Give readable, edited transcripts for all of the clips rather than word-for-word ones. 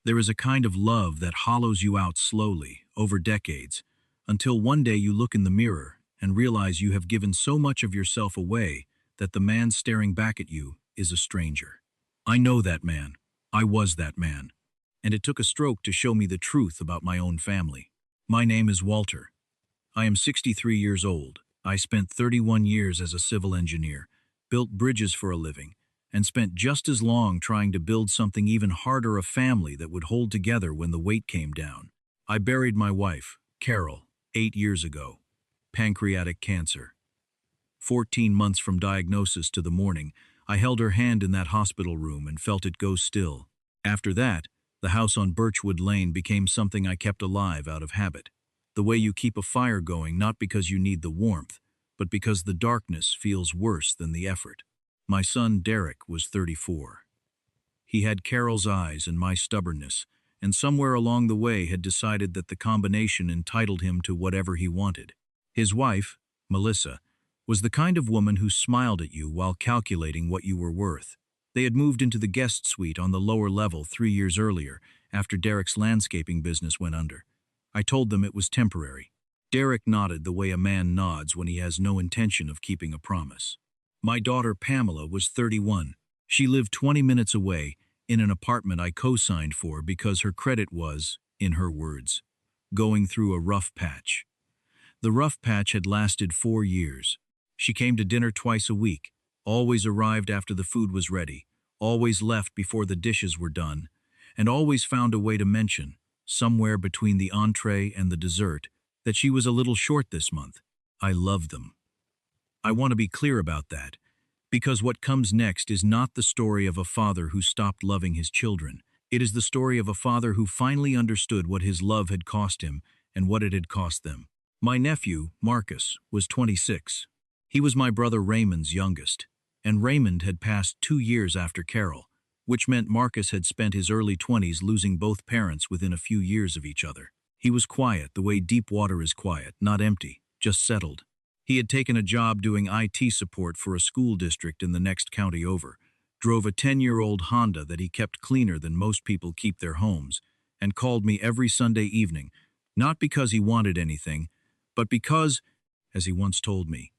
There is a kind of love that hollows you out slowly, over decades, until one day you look in the mirror and realize you have given so much of yourself away that the man staring back at you is a stranger. I know that man. I was that man. And it took a stroke to show me the truth about my own family. My name is Walter. I am 63 years old. I spent 31 years as a civil engineer, built bridges for a living, and spent just as long trying to build something even harder, a family that would hold together when the weight came down. I buried my wife, Carol, 8 years ago. Pancreatic cancer. 14 months from diagnosis to the morning, I held her hand in that hospital room and felt it go still. After that, the house on Birchwood Lane became something I kept alive out of habit. The way you keep a fire going not because you need the warmth, but because the darkness feels worse than the effort. My son Derek was 34. He had Carol's eyes and my stubbornness, and somewhere along the way had decided that the combination entitled him to whatever he wanted. His wife, Melissa, was the kind of woman who smiled at you while calculating what you were worth. They had moved into the guest suite on the lower level 3 years earlier, after Derek's landscaping business went under. I told them it was temporary. Derek nodded the way a man nods when he has no intention of keeping a promise. My daughter Pamela was 31. She lived 20 minutes away in an apartment I co-signed for because her credit was, in her words, going through a rough patch. The rough patch had lasted 4 years. She came to dinner twice a week, always arrived after the food was ready, always left before the dishes were done, and always found a way to mention, somewhere between the entree and the dessert, that she was a little short this month. I love them. I want to be clear about that, because what comes next is not the story of a father who stopped loving his children. It is the story of a father who finally understood what his love had cost him and what it had cost them. My nephew, Marcus, was 26. He was my brother Raymond's youngest, and Raymond had passed 2 years after Carol, which meant Marcus had spent his early 20s losing both parents within a few years of each other. He was quiet the way deep water is quiet, not empty, just settled. He had taken a job doing IT support for a school district in the next county over, drove a 10-year-old Honda that he kept cleaner than most people keep their homes, and called me every Sunday evening, not because he wanted anything, but because, as he once told me,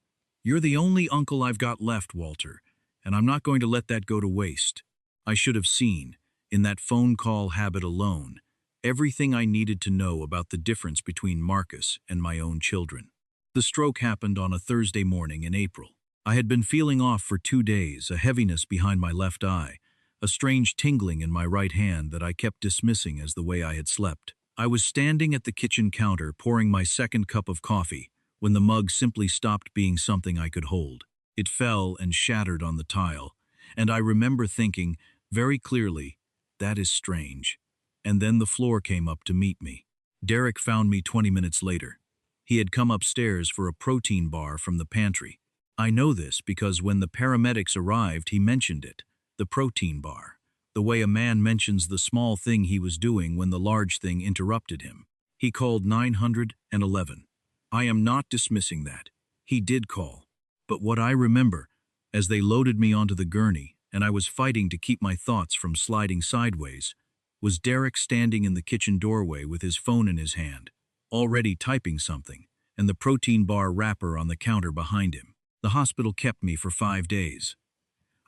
"You're the only uncle I've got left, Walter, and I'm not going to let that go to waste." I should have seen, in that phone call habit alone, everything I needed to know about the difference between Marcus and my own children. The stroke happened on a Thursday morning in April. I had been feeling off for 2 days, a heaviness behind my left eye, a strange tingling in my right hand that I kept dismissing as the way I had slept. I was standing at the kitchen counter pouring my second cup of coffee when the mug simply stopped being something I could hold. It fell and shattered on the tile, and I remember thinking, very clearly, that is strange. And then the floor came up to meet me. Derek found me 20 minutes later. He had come upstairs for a protein bar from the pantry. I know this because when the paramedics arrived, he mentioned it, the protein bar, the way a man mentions the small thing he was doing when the large thing interrupted him. He called 911. I am not dismissing that. He did call. But what I remember, as they loaded me onto the gurney and I was fighting to keep my thoughts from sliding sideways, was Derek standing in the kitchen doorway with his phone in his hand, already typing something, and the protein bar wrapper on the counter behind him. The hospital kept me for 5 days.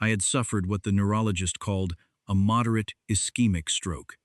I had suffered what the neurologist called a moderate ischemic stroke.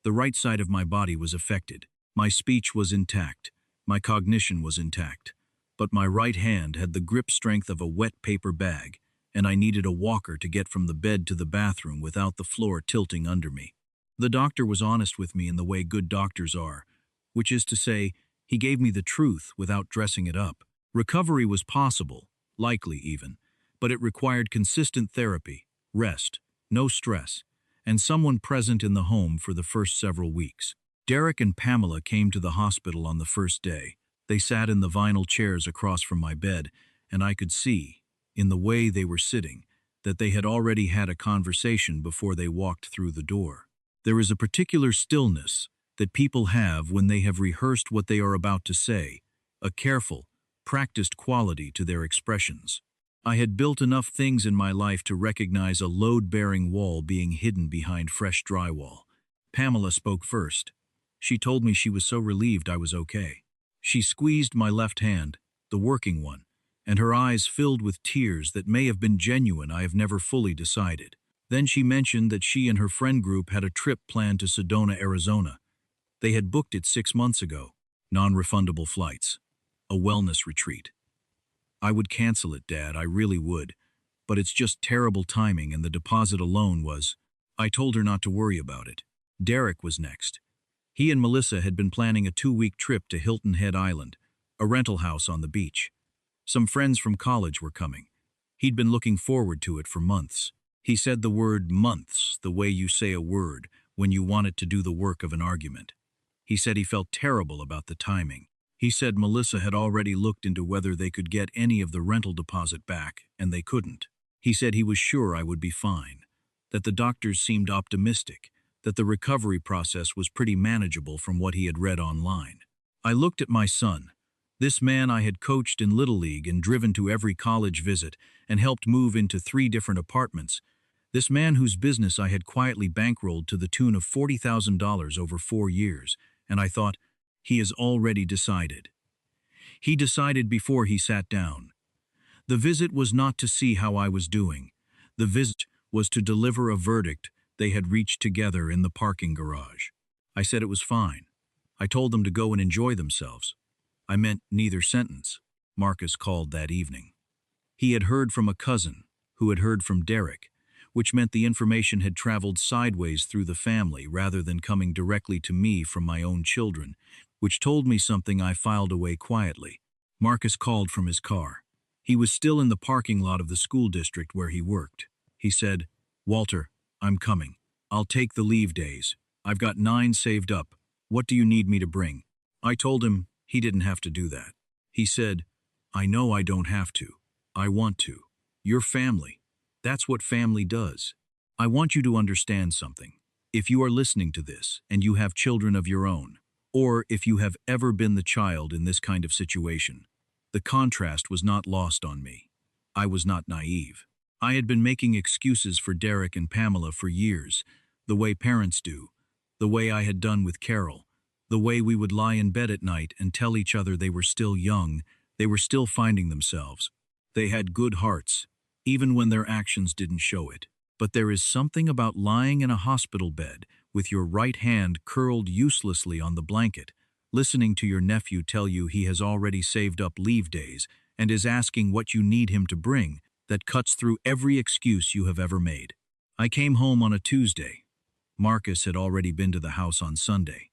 The right side of my body was affected. My speech was intact. My cognition was intact. But my right hand had the grip strength of a wet paper bag, and I needed a walker to get from the bed to the bathroom without the floor tilting under me. The doctor was honest with me in the way good doctors are, which is to say, he gave me the truth without dressing it up. Recovery was possible, likely even, but it required consistent therapy, rest, no stress, and someone present in the home for the first several weeks. Derek and Pamela came to the hospital on the first day. They sat in the vinyl chairs across from my bed, and I could see, in the way they were sitting, that they had already had a conversation before they walked through the door. There is a particular stillness that people have when they have rehearsed what they are about to say, a careful, practiced quality to their expressions. I had built enough things in my life to recognize a load-bearing wall being hidden behind fresh drywall. Pamela spoke first. She told me she was so relieved I was okay. She squeezed my left hand, the working one, and her eyes filled with tears that may have been genuine. I have never fully decided. Then she mentioned that she and her friend group had a trip planned to Sedona, Arizona. They had booked it 6 months ago. Non-refundable flights. A wellness retreat. I would cancel it, Dad, I really would. But it's just terrible timing, and the deposit alone was... I told her not to worry about it. Derek was next. He and Melissa had been planning a 2-week trip to Hilton Head Island, a rental house on the beach. Some friends from college were coming. He'd been looking forward to it for months. He said the word months the way you say a word when you want it to do the work of an argument. He said he felt terrible about the timing. He said Melissa had already looked into whether they could get any of the rental deposit back, and they couldn't. He said he was sure I would be fine, that the doctors seemed optimistic, that the recovery process was pretty manageable from what he had read online. I looked at my son, this man I had coached in Little League and driven to every college visit and helped move into 3 different apartments, this man whose business I had quietly bankrolled to the tune of $40,000 over 4 years, and I thought, he has already decided. He decided before he sat down. The visit was not to see how I was doing. The visit was to deliver a verdict they had reached together in the parking garage. I said it was fine. I told them to go and enjoy themselves. I meant neither sentence. Marcus called that evening. He had heard from a cousin, who had heard from Derek, which meant the information had traveled sideways through the family rather than coming directly to me from my own children, which told me something I filed away quietly. Marcus called from his car. He was still in the parking lot of the school district where he worked. He said, "Walter, I'm coming. I'll take the leave days. I've got 9 saved up. What do you need me to bring?" I told him he didn't have to do that. He said, "I know I don't have to. I want to. You're family. That's what family does. I want you to understand something. If you are listening to this and you have children of your own, or if you have ever been the child in this kind of situation, the contrast was not lost on me. I was not naive. I had been making excuses for Derek and Pamela for years, the way parents do, the way I had done with Carol, the way we would lie in bed at night and tell each other they were still young, they were still finding themselves. They had good hearts, even when their actions didn't show it. But there is something about lying in a hospital bed with your right hand curled uselessly on the blanket, listening to your nephew tell you he has already saved up leave days and is asking what you need him to bring, that cuts through every excuse you have ever made. I came home on a Tuesday. Marcus had already been to the house on Sunday.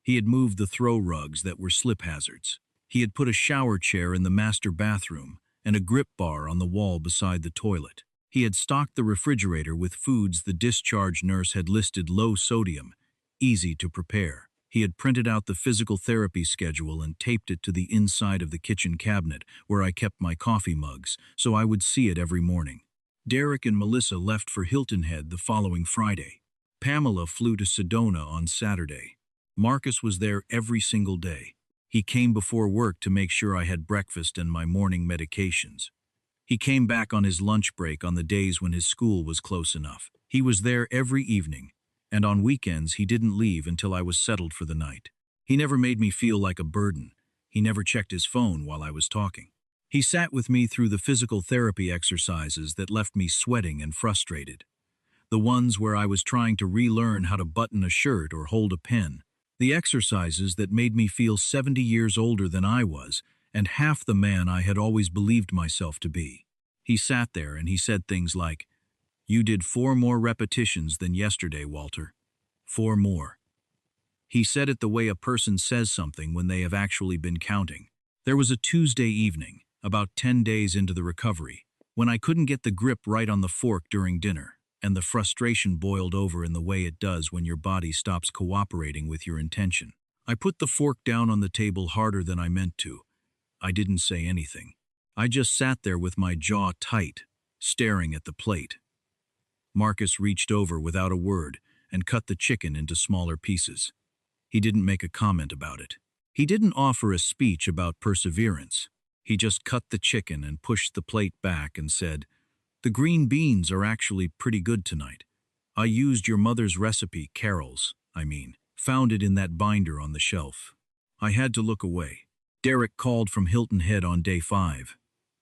He had moved the throw rugs that were slip hazards. He had put a shower chair in the master bathroom and a grip bar on the wall beside the toilet. He had stocked the refrigerator with foods the discharge nurse had listed low sodium, easy to prepare. He had printed out the physical therapy schedule and taped it to the inside of the kitchen cabinet where I kept my coffee mugs, so I would see it every morning. Derek and Melissa left for Hilton Head the following Friday. Pamela flew to Sedona on Saturday. Marcus was there every single day. He came before work to make sure I had breakfast and my morning medications. He came back on his lunch break on the days when his school was close enough. He was there every evening, and on weekends he didn't leave until I was settled for the night. He never made me feel like a burden. He never checked his phone while I was talking. He sat with me through the physical therapy exercises that left me sweating and frustrated. The ones where I was trying to relearn how to button a shirt or hold a pen. The exercises that made me feel 70 years older than I was, and half the man I had always believed myself to be. He sat there and he said things like, "You did 4 more repetitions than yesterday, Walter. 4 more. He said it the way a person says something when they have actually been counting. There was a Tuesday evening, about 10 days into the recovery, when I couldn't get the grip right on the fork during dinner, and the frustration boiled over in the way it does when your body stops cooperating with your intention. I put the fork down on the table harder than I meant to. I didn't say anything. I just sat there with my jaw tight, staring at the plate. Marcus reached over without a word and cut the chicken into smaller pieces. He didn't make a comment about it. He didn't offer a speech about perseverance. He just cut the chicken and pushed the plate back and said, "The green beans are actually pretty good tonight. I used your mother's recipe, Carol's, found it in that binder on the shelf. I had to look away. Derek called from Hilton Head on day 5.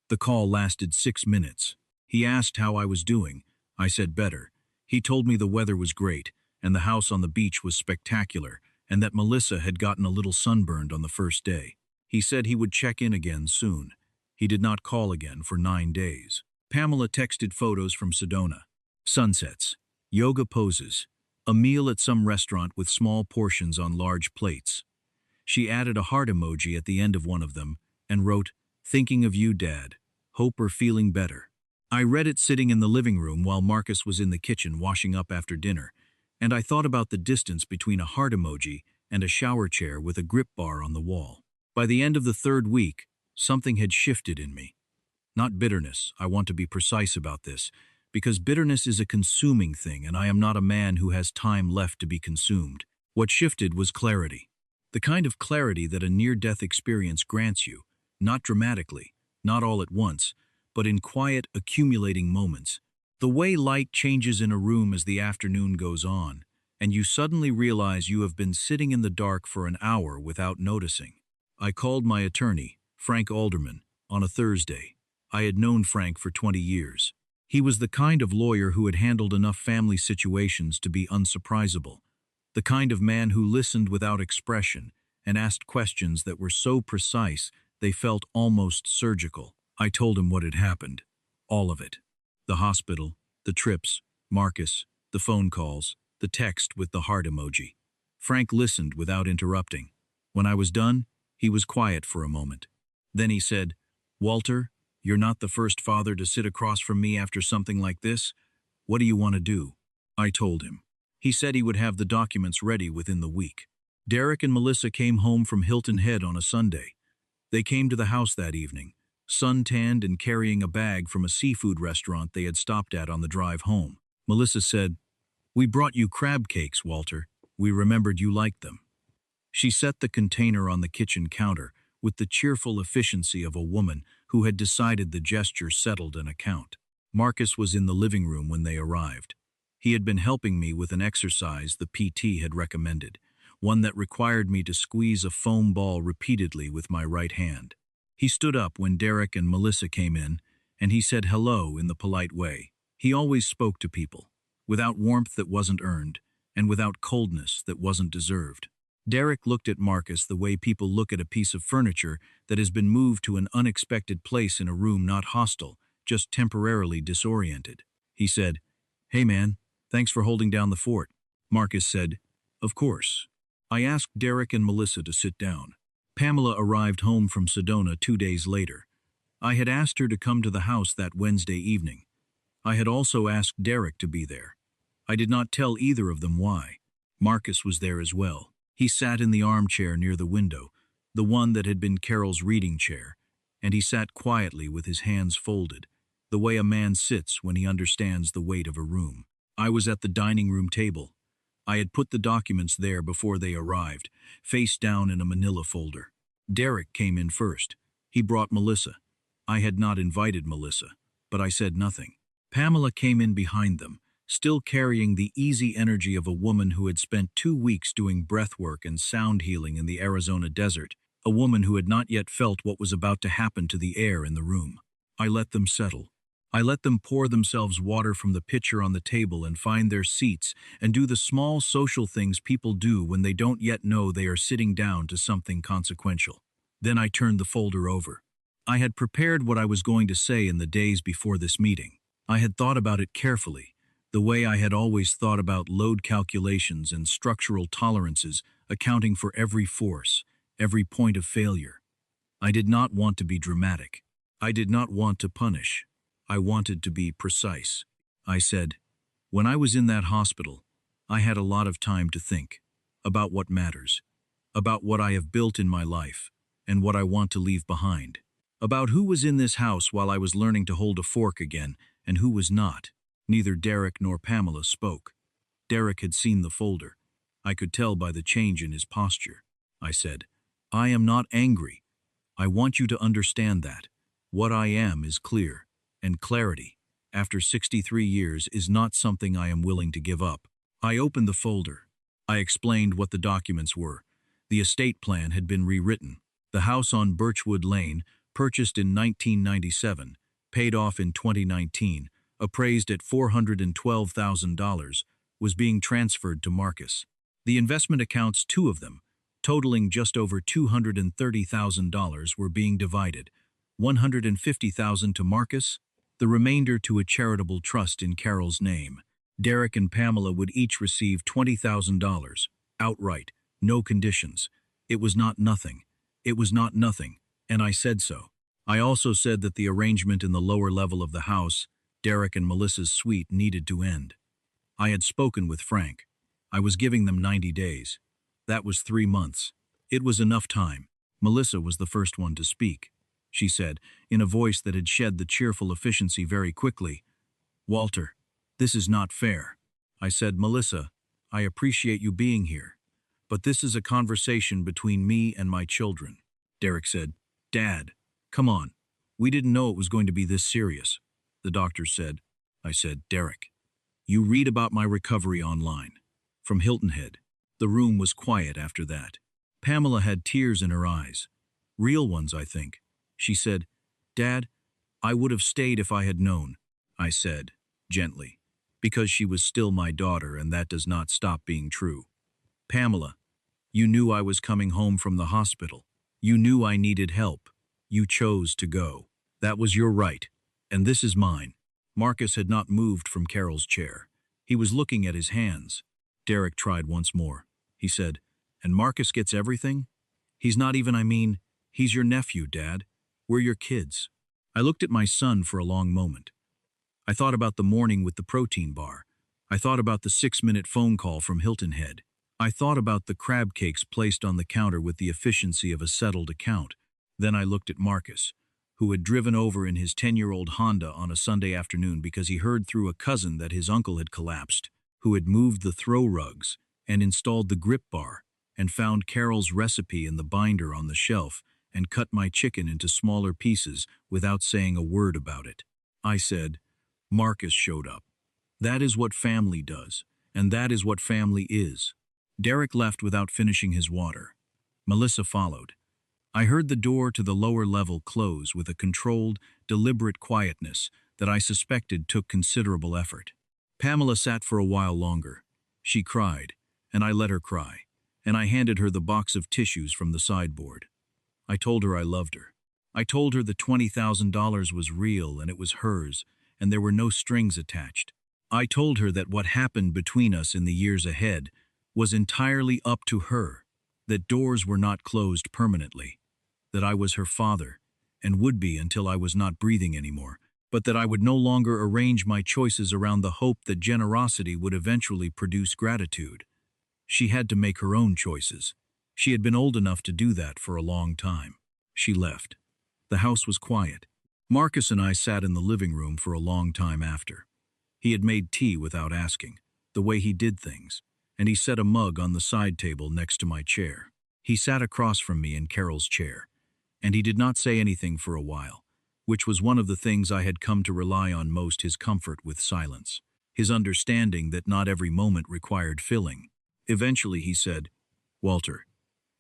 The call lasted 6 minutes. He asked how I was doing. I said better. He told me the weather was great, and the house on the beach was spectacular, and that Melissa had gotten a little sunburned on the first day. He said he would check in again soon. He did not call again for 9 days. Pamela texted photos from Sedona. Sunsets, yoga poses, a meal at some restaurant with small portions on large plates. She added a heart emoji at the end of one of them and wrote, "Thinking of you, Dad. Hope you're feeling better." I read it sitting in the living room while Marcus was in the kitchen washing up after dinner, and I thought about the distance between a heart emoji and a shower chair with a grip bar on the wall. By the end of the 3rd week, something had shifted in me. Not bitterness, I want to be precise about this, because bitterness is a consuming thing and I am not a man who has time left to be consumed. What shifted was clarity. The kind of clarity that a near-death experience grants you, not dramatically, not all at once, but in quiet, accumulating moments. The way light changes in a room as the afternoon goes on, and you suddenly realize you have been sitting in the dark for an hour without noticing. I called my attorney, Frank Alderman, on a Thursday. I had known Frank for 20 years. He was the kind of lawyer who had handled enough family situations to be unsurprisable. The kind of man who listened without expression and asked questions that were so precise they felt almost surgical. I told him what had happened. All of it. The hospital, the trips, Marcus, the phone calls, the text with the heart emoji. Frank listened without interrupting. When I was done, he was quiet for a moment. Then he said, "Walter, you're not the first father to sit across from me after something like this. What do you want to do?" I told him. He said he would have the documents ready within the week. Derek and Melissa came home from Hilton Head on a Sunday. They came to the house that evening, sun-tanned and carrying a bag from a seafood restaurant they had stopped at on the drive home. Melissa said, "We brought you crab cakes, Walter. We remembered you liked them." She set the container on the kitchen counter with the cheerful efficiency of a woman who had decided the gesture settled an account. Marcus was in the living room when they arrived. He had been helping me with an exercise the PT had recommended, one that required me to squeeze a foam ball repeatedly with my right hand. He stood up when Derek and Melissa came in, and he said hello in the polite way. He always spoke to people, without warmth that wasn't earned, and without coldness that wasn't deserved. Derek looked at Marcus the way people look at a piece of furniture that has been moved to an unexpected place in a room not hostile, just temporarily disoriented. He said, "Hey man, thanks for holding down the fort." Marcus said, "Of course." I asked Derek and Melissa to sit down. Pamela arrived home from Sedona 2 days later. I had asked her to come to the house that Wednesday evening. I had also asked Derek to be there. I did not tell either of them why. Marcus was there as well. He sat in the armchair near the window, the one that had been Carol's reading chair, and he sat quietly with his hands folded, the way a man sits when he understands the weight of a room. I was at the dining room table. I had put the documents there before they arrived, face down in a manila folder. Derek came in first. He brought Melissa. I had not invited Melissa, but I said nothing. Pamela came in behind them, still carrying the easy energy of a woman who had spent 2 weeks doing breathwork and sound healing in the Arizona desert, a woman who had not yet felt what was about to happen to the air in the room. I let them settle. I let them pour themselves water from the pitcher on the table and find their seats and do the small social things people do when they don't yet know they are sitting down to something consequential. Then I turned the folder over. I had prepared what I was going to say in the days before this meeting. I had thought about it carefully, the way I had always thought about load calculations and structural tolerances, accounting for every force, every point of failure. I did not want to be dramatic. I did not want to punish. I wanted to be precise. I said, when I was in that hospital, I had a lot of time to think about what matters, about what I have built in my life, and what I want to leave behind, about who was in this house while I was learning to hold a fork again and who was not. Neither Derek nor Pamela spoke. Derek had seen the folder. I could tell by the change in his posture. I said, I am not angry. I want you to understand that. What I am is clear. And clarity, after 63 years, is not something I am willing to give up. I opened the folder. I explained what the documents were. The estate plan had been rewritten. The house on Birchwood Lane, purchased in 1997, paid off in 2019, appraised at $412,000, was being transferred to Marcus. The investment accounts, two of them, totaling just over $230,000, were being divided. $150,000 to Marcus, the remainder to a charitable trust in Carol's name. Derek and Pamela would each receive $20,000, outright, no conditions. It was not nothing. It was not nothing, and I said so. I also said that the arrangement in the lower level of the house, Derek and Melissa's suite, needed to end. I had spoken with Frank. I was giving them 90 days. That was 3 months. It was enough time. Melissa was the first one to speak. She said, in a voice that had shed the cheerful efficiency very quickly, "Walter, this is not fair." I said, "Melissa, I appreciate you being here, but this is a conversation between me and my children." Derek said, "Dad, come on. We didn't know it was going to be this serious." The doctor said. I said, "Derek, you read about my recovery online. From Hilton Head." The room was quiet after that. Pamela had tears in her eyes. Real ones, I think. She said, "Dad, I would have stayed if I had known." I said, gently, because she was still my daughter and that does not stop being true. "Pamela, you knew I was coming home from the hospital. You knew I needed help. You chose to go. That was your right, and this is mine." Marcus had not moved from Carol's chair. He was looking at his hands. Derek tried once more. He said, "And Marcus gets everything? He's not even, he's your nephew, Dad. We're your kids." I looked at my son for a long moment. I thought about the morning with the protein bar. I thought about the 6-minute phone call from Hilton Head. I thought about the crab cakes placed on the counter with the efficiency of a settled account. Then I looked at Marcus, who had driven over in his 10-year-old Honda on a Sunday afternoon because he heard through a cousin that his uncle had collapsed, who had moved the throw rugs and installed the grip bar, and found Carol's recipe in the binder on the shelf and cut my chicken into smaller pieces without saying a word about it. I said, "Marcus showed up. That is what family does, and that is what family is." Derek left without finishing his water. Melissa followed. I heard the door to the lower level close with a controlled, deliberate quietness that I suspected took considerable effort. Pamela sat for a while longer. She cried, and I let her cry, and I handed her the box of tissues from the sideboard. I told her I loved her. I told her the $20,000 was real and it was hers, and there were no strings attached. I told her that what happened between us in the years ahead was entirely up to her, that doors were not closed permanently, that I was her father, and would be until I was not breathing anymore, but that I would no longer arrange my choices around the hope that generosity would eventually produce gratitude. She had to make her own choices. She had been old enough to do that for a long time. She left. The house was quiet. Marcus and I sat in the living room for a long time after. He had made tea without asking, the way he did things, and he set a mug on the side table next to my chair. He sat across from me in Carol's chair, and he did not say anything for a while, which was one of the things I had come to rely on most: his comfort with silence, his understanding that not every moment required filling. Eventually he said, "Walter,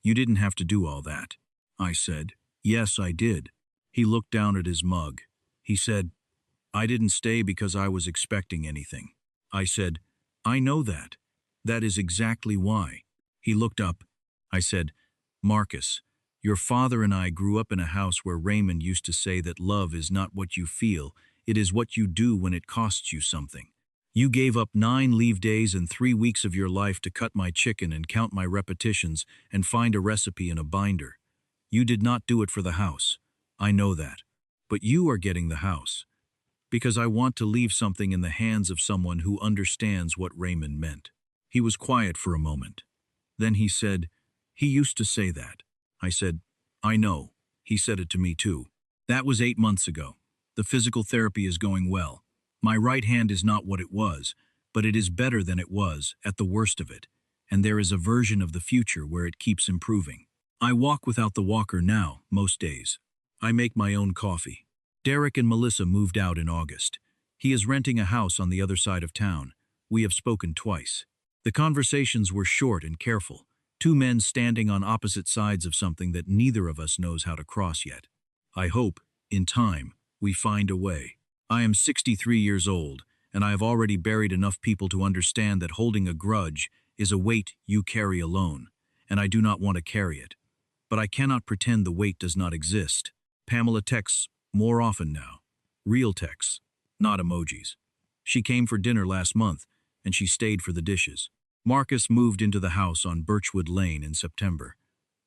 you didn't have to do all that." I said, "Yes, I did." He looked down at his mug. He said, "I didn't stay because I was expecting anything." I said, "I know that. That is exactly why." He looked up. I said, "Marcus, your father and I grew up in a house where Raymond used to say that love is not what you feel, it is what you do when it costs you something. You gave up 9 leave days and 3 weeks of your life to cut my chicken and count my repetitions and find a recipe in a binder. You did not do it for the house. I know that. But you are getting the house. Because I want to leave something in the hands of someone who understands what Raymond meant." He was quiet for a moment. Then he said, "He used to say that." I said, "I know. He said it to me too. That was 8 months ago. The physical therapy is going well. My right hand is not what it was, but it is better than it was at the worst of it, and there is a version of the future where it keeps improving. I walk without the walker now, most days. I make my own coffee. Derek and Melissa moved out in August. He is renting a house on the other side of town. We have spoken twice. The conversations were short and careful, two men standing on opposite sides of something that neither of us knows how to cross yet. I hope, in time, we find a way. I am 63 years old, and I have already buried enough people to understand that holding a grudge is a weight you carry alone, and I do not want to carry it. But I cannot pretend the weight does not exist. Pamela texts more often now. Real texts, not emojis. She came for dinner last month, and she stayed for the dishes. Marcus moved into the house on Birchwood Lane in September.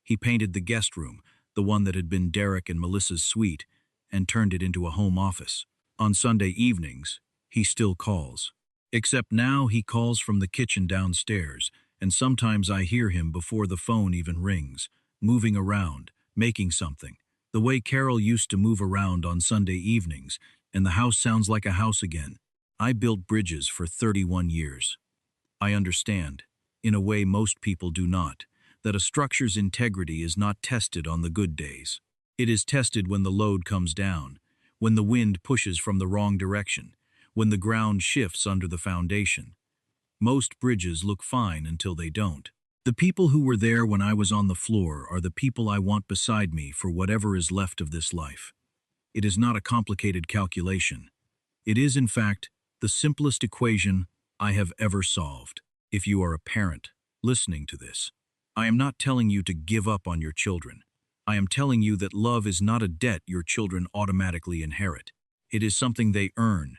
He painted the guest room, the one that had been Derek and Melissa's suite, and turned it into a home office. On Sunday evenings, he still calls. Except now he calls from the kitchen downstairs, and sometimes I hear him before the phone even rings, moving around, making something, the way Carol used to move around on Sunday evenings, and the house sounds like a house again. I built bridges for 31 years. I understand, in a way most people do not, that a structure's integrity is not tested on the good days. It is tested when the load comes down, when the wind pushes from the wrong direction, when the ground shifts under the foundation. Most bridges look fine until they don't. The people who were there when I was on the floor are the people I want beside me for whatever is left of this life. It is not a complicated calculation. It is, in fact, the simplest equation I have ever solved. If you are a parent listening to this, I am not telling you to give up on your children. I am telling you that love is not a debt your children automatically inherit. It is something they earn,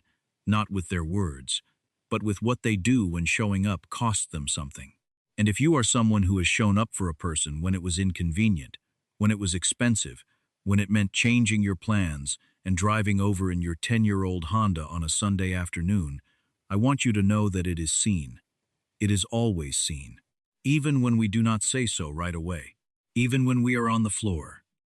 not with their words, but with what they do when showing up costs them something. And if you are someone who has shown up for a person when it was inconvenient, when it was expensive, when it meant changing your plans and driving over in your 10-year-old Honda on a Sunday afternoon, I want you to know that it is seen. It is always seen. Even when we do not say so right away. Even when we are on the floor.